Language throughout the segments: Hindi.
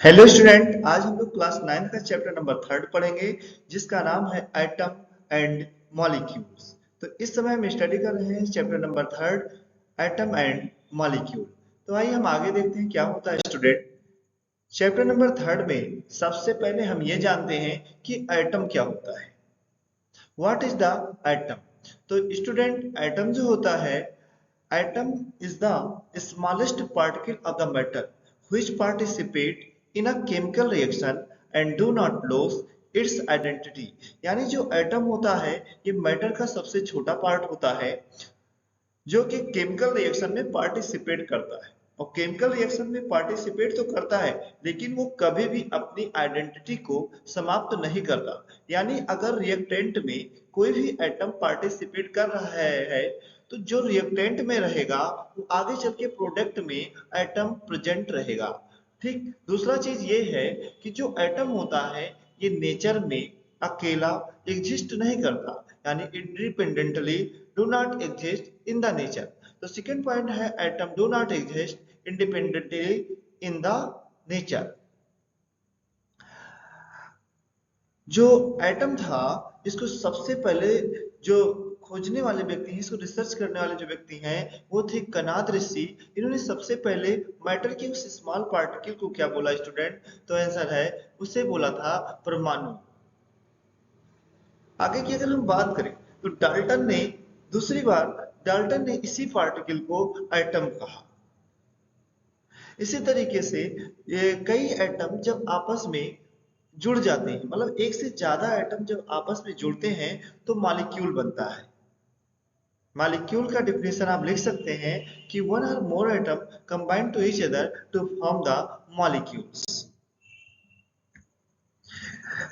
हेलो स्टूडेंट, आज हम लोग क्लास 9 का चैप्टर नंबर 3 पढ़ेंगे जिसका नाम है एटम एंड मॉलिक्यूल्स। तो इस समय हम स्टडी कर रहे हैं chapter number 3 atom and molecule. तो आइए हम आगे देखते हैं क्या होता है स्टूडेंट। चैप्टर नंबर 3 में सबसे पहले हम ये जानते हैं कि एटम क्या होता है। What is the atom? तो स्टूडेंट, एटम जो होता है, atom is the smallest particle of the matter which participate in a chemical reaction and do not lose its identity। यानी जो एटम होता है ये मैटर का सबसे छोटा पार्ट होता है जो कि केमिकल रिएक्शन में पार्टिसिपेट करता है। और केमिकल रिएक्शन में पार्टिसिपेट तो करता है लेकिन वो कभी भी अपनी आइडेंटिटी को समाप्त नहीं करता। यानी अगर रिएक्टेंट में कोई भी एटम पार्टिसिपेट कर रहा है तो जो रिएक्टेंट में रहेगा वो आगे चल के प्रोडक्ट में एटम प्रेजेंट रहेगा। ठीक, दूसरा चीज ये है कि जो एटम होता है ये नेचर में अकेला एग्जिस्ट नहीं करता, यानी independently do not exist in the nature. तो सेकंड पॉइंट है atom do not exist independently in the nature. जो एटम था इसको सबसे पहले जो खोजने वाले व्यक्ति हैं, इसको रिसर्च करने वाले जो व्यक्ति हैं वो थे कनाद ऋषि। इन्होंने सबसे पहले मैटर के उस स्मॉल पार्टिकल को क्या बोला स्टूडेंट? तो आंसर है उसे बोला था परमाणु। आगे की अगर हम बात करें तो डाल्टन ने इसी पार्टिकल को एटम कहा। इसी तरीके से ये कई एटम जब आपस में जुड़ जाते हैं, मतलब एक से ज्यादा एटम जब आपस में जुड़ते हैं तो मॉलिक्यूल बनता है। मॉलिक्यूल का डिफिनेशन आप लिख सकते हैं कि वन और more atom combine to each other to form the molecules.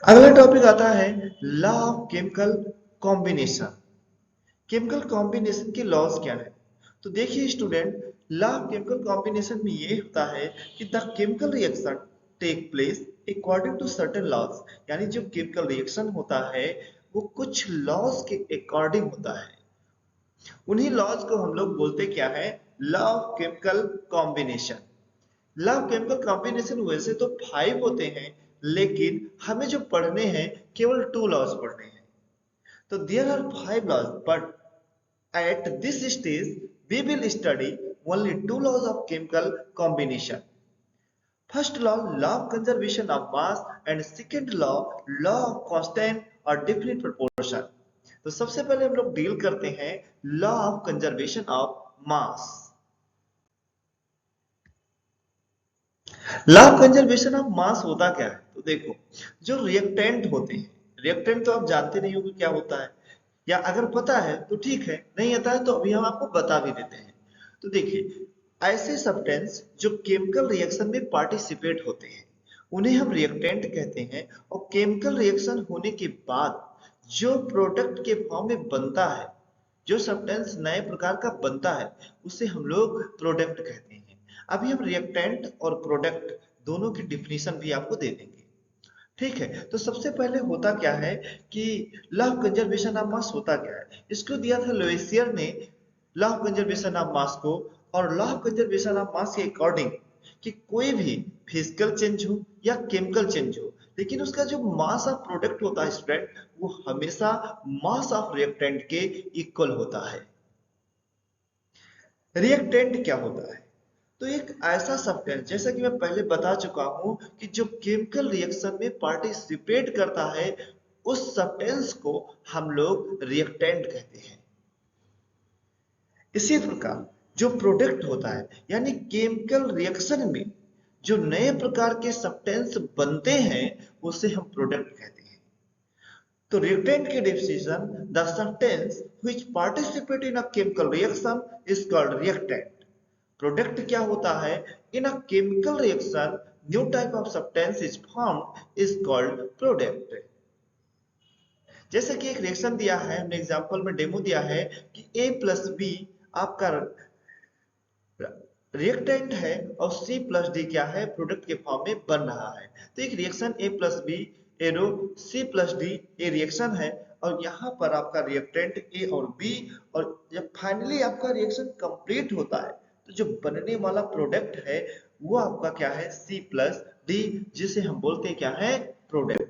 अगला टॉपिक आता है law of chemical combination. Chemical combination के लॉज क्या है? तो देखिए student, law of chemical combination में ये होता है कि the chemical reaction take place according to certain laws. यानी जो केमिकल रिएक्शन होता है वो कुछ लॉज के अकॉर्डिंग होता है। उन्हीं लॉज को हम लोग बोलते क्या है? Law of chemical combination. Law of chemical combination वैसे तो 5 होते हैं लेकिन हमें जो पढ़ने हैं केवल 2 लॉज पढ़ने हैं। तो there are 5 laws but at this stage, we will study only 2 laws of chemical combination. First law, law of conservation of mass, and second law, law of constant or definite proportion. तो सबसे पहले हम लोग डील करते हैं law of conservation of mass. Law of conservation of mass होता क्या है? तो देखो, जो रिएक्टेंट होते हैं, रिएक्टेंट तो आप जानते नहीं होंगे क्या होता है, या अगर पता है तो ठीक है, नहीं आता है तो अभी हम आपको बता भी देते हैं। तो देखिए, ऐसे सब्सटेंस जो केमिकल रिएक्शन में पार्टिसिपेट होते हैं उन्हें हम रिएक्टेंट कहते हैं। और केमिकल रिएक्शन होने के बाद जो प्रोडक्ट के फॉर्म में बनता है, जो सब्सटेंस नए प्रकार का बनता है उसे हम लोग प्रोडक्ट कहते हैं। अभी हम रिएक्टेंट और प्रोडक्ट दोनों की डिफिनीशन भी आपको दे देंगे। ठीक है, तो सबसे पहले होता क्या है कि law of conservation of mass होता क्या है? इसको दिया था लोएसियर ने law of conservation of mass को। और law of conservation of mass के अकॉर्डिंग कि कोई भी फिजिकल चेंज हो या केमिकल चेंज हो, लेकिन उसका जो मास ऑफ प्रोडक्ट होता है स्टूडेंट, वो हमेशा मास ऑफ रिएक्टेंट के इक्वल होता है। रिएक्टेंट क्या होता है? तो एक ऐसा सब्सटेंस, जैसा कि मैं पहले बता चुका हूं कि जो केमिकल रिएक्शन में पार्टिसिपेट करता है उस सब्सटेंस को हम लोग रिएक्टेंट कहते हैं। इसी प्रकार जो प्रोडक्ट होता है, यानी केमिकल रिएक्शन में जो नए प्रकार के सब्सटेंस बनते हैं उसे हम प्रोडक्ट कहते हैं। तो reactant के definition, the substance which participate in a chemical reaction is called reactant। Product क्या होता है? In a chemical reaction new type of substance is formed is called product. जैसे कि एक रिएक्शन दिया है, हमने एग्जांपल में डेमो दिया है कि A प्लस बी आपका रिएक्टेंट है और C प्लस डी क्या है? प्रोडक्ट के फॉर्म में बन रहा है। तो एक reaction A plus B arrow C plus D ये रिएक्शन है और यहाँ पर आपका रिएक्टेंट A और B, और जब फाइनली आपका रिएक्शन कंप्लीट होता है तो जो बनने वाला प्रोडक्ट है वो आपका क्या है? C प्लस डी, जिसे हम बोलते हैं क्या है, प्रोडक्ट।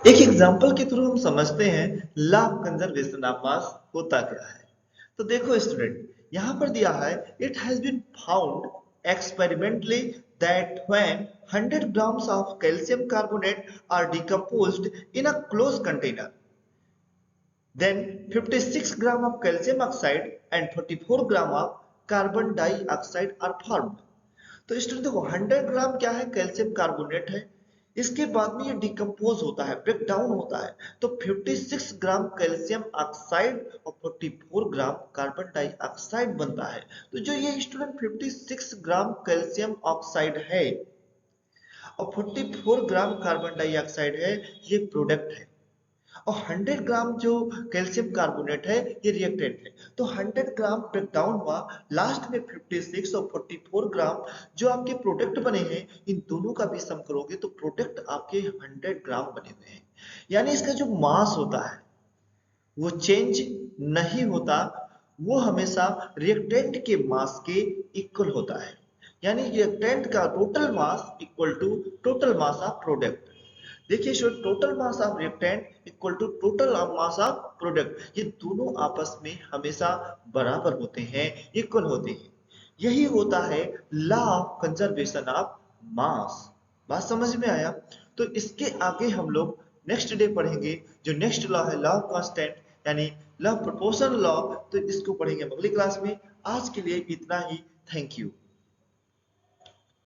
एक एग्जांपल के थ्रू हम समझते हैं law of conservation of mass होता क्या है। तो देखो स्टूडेंट, यहां पर दिया है it has been found experimentally that when 100 grams of calcium carbonate are decomposed in a closed container, then 56 gram of calcium oxide and 44 gram of carbon dioxide are formed। तो स्टूडेंट देखो 100 ग्राम क्या है, कैल्शियम कार्बोनेट है, इसके बाद में ये डिकम्पोज होता है, ब्रेक डाउन होता है, तो 56 ग्राम कैल्शियम ऑक्साइड और 44 ग्राम कार्बन डाइऑक्साइड बनता है। तो जो ये स्टूडेंट 56 ग्राम कैल्शियम ऑक्साइड है और 44 ग्राम कार्बन डाइऑक्साइड है, ये प्रोडक्ट है। और 100 ग्राम जो कैल्शियम कार्बोनेट है ये रिएक्टेंट है। तो 100 ग्राम ब्रेक डाउन हुआ, लास्ट में 56 और 44 ग्राम जो आपके प्रोडक्ट बने हैं, इन दोनों का भी सम करोगे तो प्रोडक्ट आपके 100 ग्राम बने हुए हैं। यानी इसका जो मास होता है वो चेंज नहीं होता, वो हमेशा रिएक्टेंट के मास के इक्वल होता है। यानी रिएक्टेंट का total mass equal to total mass of product. देखिए so total mass of reactant equal to total mass of product, ये दोनों आपस में हमेशा बराबर होते हैं, इक्वल होते हैं। यही होता है law of conservation of mass. बात समझ में आया? तो इसके आगे हम लोग नेक्स्ट डे पढ़ेंगे, जो नेक्स्ट लॉ है लॉ ऑफ कांस्टेंट, यानी लॉ ऑफ प्रोपोर्शन लॉ। तो इसको पढ़ेंगे अगली क्लास में। आज के लिए इतना ही। Thank you.